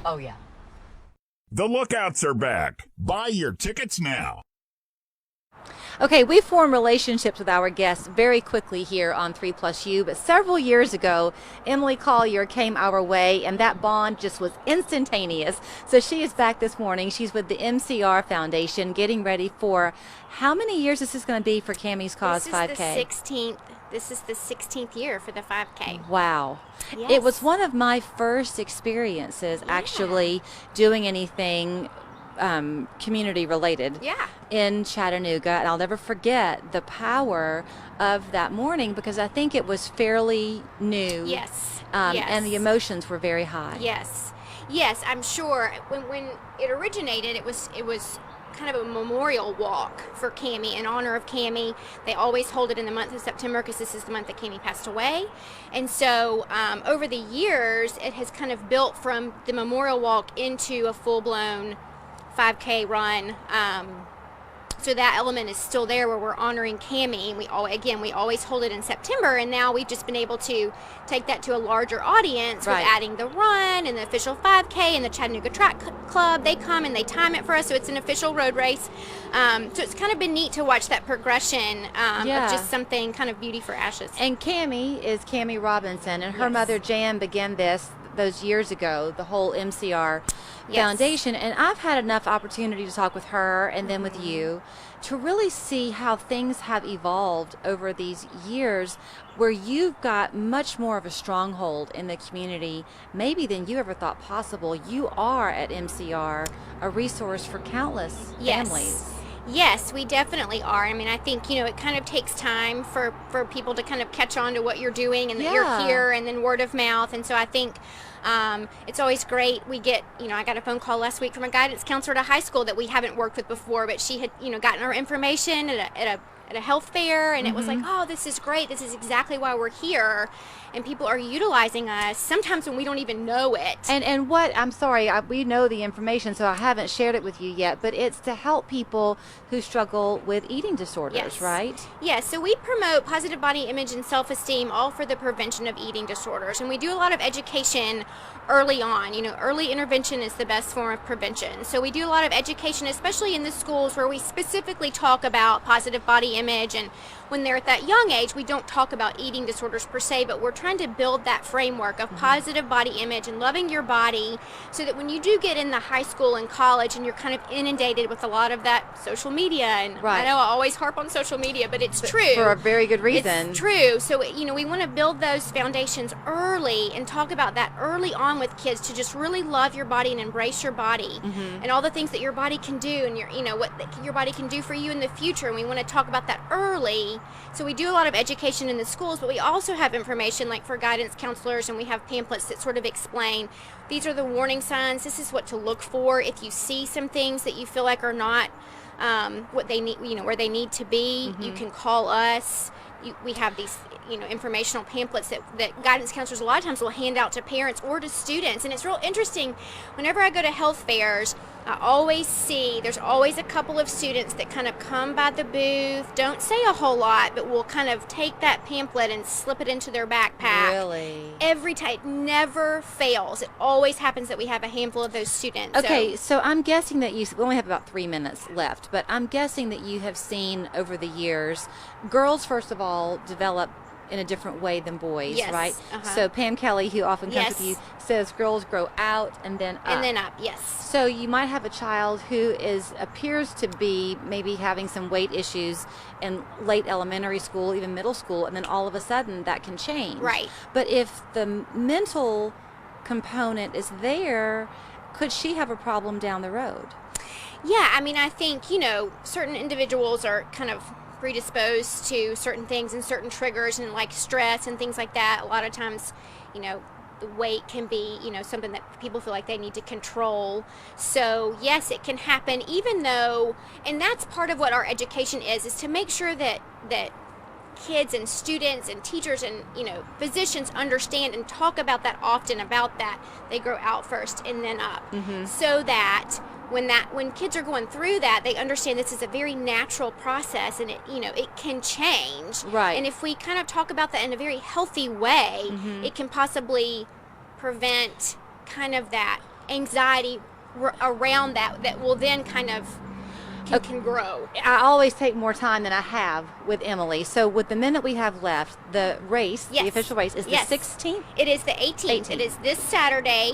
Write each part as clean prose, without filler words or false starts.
Oh, yeah. The Lookouts are back. Buy your tickets now. Okay, we form relationships with our guests very quickly here on 3+U, but several years ago, Emily Collier came our way, and that bond just was instantaneous. So she is back this morning. She's with the MCR Foundation, getting ready for, how many years is this going to be for Cammy's Cause 5K? This is the 16th year for the 5K. Wow. Yes. It was one of my first experiences actually doing anything community related in Chattanooga, and I'll never forget the power of that morning because I think it was fairly new. Yes. And the emotions were very high. Yes, I'm sure when it originated, it was kind of a memorial walk for Cammy in honor of Cammy. They always hold it in the month of September because this is the month that Cammy passed away. And so over the years, it has kind of built from the memorial walk into a full-blown 5K run. So that element is still there where we're honoring Cammy. We always hold it in September, and now we've just been able to take that to a larger audience with adding the run and the official 5K and the Chattanooga Track Club. They come and they time it for us, so it's an official road race. So it's kind of been neat to watch that progression of just something kind of beauty for ashes. And Cammy is Cammy Robinson, and her mother Jan began those years ago, the whole MCR Foundation, and I've had enough opportunity to talk with her and then with you to really see how things have evolved over these years, where you've got much more of a stronghold in the community maybe than you ever thought possible. You are at MCR a resource for countless families. Yes, we definitely are. I mean, I think, it kind of takes time for people to kind of catch on to what you're doing and that you're here, and then word of mouth. And so I think it's always great. We get, I got a phone call last week from a guidance counselor at a high school that we haven't worked with before, but she had, gotten our information at a health fair, and it was like, oh, this is great. This is exactly why we're here. And people are utilizing us sometimes when we don't even know it. And what, I'm sorry, we know the information, so I haven't shared it with you yet, but it's to help people who struggle with eating disorders, right? Yes, so we promote positive body image and self-esteem, all for the prevention of eating disorders. And we do a lot of education early on. Early intervention is the best form of prevention. So we do a lot of education, especially in the schools where we specifically talk about positive body image. And when they're at that young age, we don't talk about eating disorders per se, but we're trying to build that framework of positive body image and loving your body, so that when you do get in the high school and college and you're kind of inundated with a lot of that social media, and I know I always harp on social media, but it's true. For a very good reason. It's true. So, we want to build those foundations early and talk about that early on with kids, to just really love your body and embrace your body and all the things that your body can do, and what your body can do for you in the future. And we want to talk about that early. So we do a lot of education in the schools, but we also have information like for guidance counselors, and we have pamphlets that sort of explain, these are the warning signs, this is what to look for if you see some things that you feel like are not what they need, where they need to be. You can call us. We have these informational pamphlets that guidance counselors a lot of times will hand out to parents or to students. And it's real interesting, whenever I go to health fairs, I always see there's always a couple of students that kind of come by the booth, don't say a whole lot, but will kind of take that pamphlet and slip it into their backpack. Really? Every time. It never fails. It always happens that we have a handful of those students. Okay, so I'm guessing that we only have about 3 minutes left, but I'm guessing that you have seen over the years, girls, first of all, develop in a different way than boys, right? So Pam Kelly, who often comes with you, says girls grow out and then up. And then up, yes. So you might have a child who appears to be maybe having some weight issues in late elementary school, even middle school, and then all of a sudden that can change. Right. But if the mental component is there, could she have a problem down the road? Yeah, I mean, I think, certain individuals are kind of predisposed to certain things and certain triggers, and like stress and things like that. A lot of times, the weight can be, something that people feel like they need to control. So yes, it can happen, even though, and that's part of what our education is to make sure that kids and students and teachers and physicians understand and talk about that often, about that they grow out first and then up, so that when kids are going through that, they understand this is a very natural process, and it can change. Right. And if we kind of talk about that in a very healthy way, it can possibly prevent kind of that anxiety around that will then kind of can grow. I always take more time than I have with Emily. So with the minute we have left, the race, the official race, is the 16th? It is the 18th. It is this Saturday.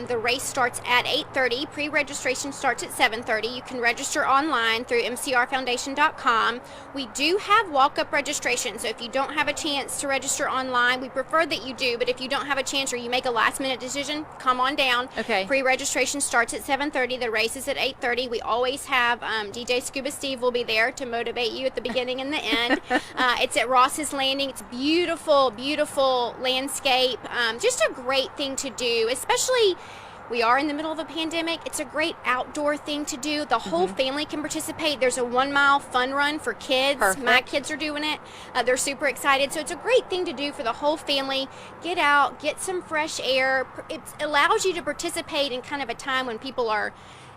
The race starts at 8:30. Pre-registration starts at 7:30. You can register online through mcrfoundation.com. We do have walk-up registration, so if you don't have a chance to register online, we prefer that you do, but if you don't have a chance or you make a last-minute decision, come on down. Okay. Pre-registration starts at 7:30. The race is at 8:30. We always have DJ Scuba Steve will be there to motivate you at the beginning and the end. It's at Ross's Landing. It's beautiful, beautiful landscape. Just a great thing to do, especially we are in the middle of a pandemic. It's a great outdoor thing to do. The whole family can participate. There's a 1 mile fun run for kids. Perfect. My kids are doing it. They're super excited. So it's a great thing to do for the whole family. Get out, get some fresh air. It allows you to participate in kind of a time when people are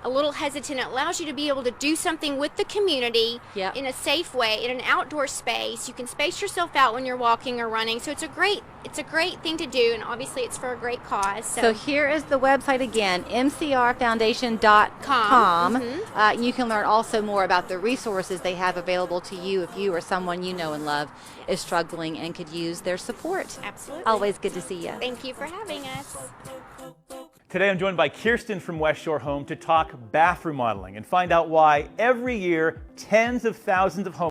a little hesitant. It allows you to be able to do something with the community in a safe way, in an outdoor space. You can space yourself out when you're walking or running. So it's a great thing to do, and obviously it's for a great cause. So here is the website again, mcrfoundation.com. You can learn also more about the resources they have available to you if you or someone you know and love is struggling and could use their support. Absolutely. Always good to see you. Thank you for having us. Today I'm joined by Kirsten from West Shore Home to talk bath remodeling and find out why every year tens of thousands of homes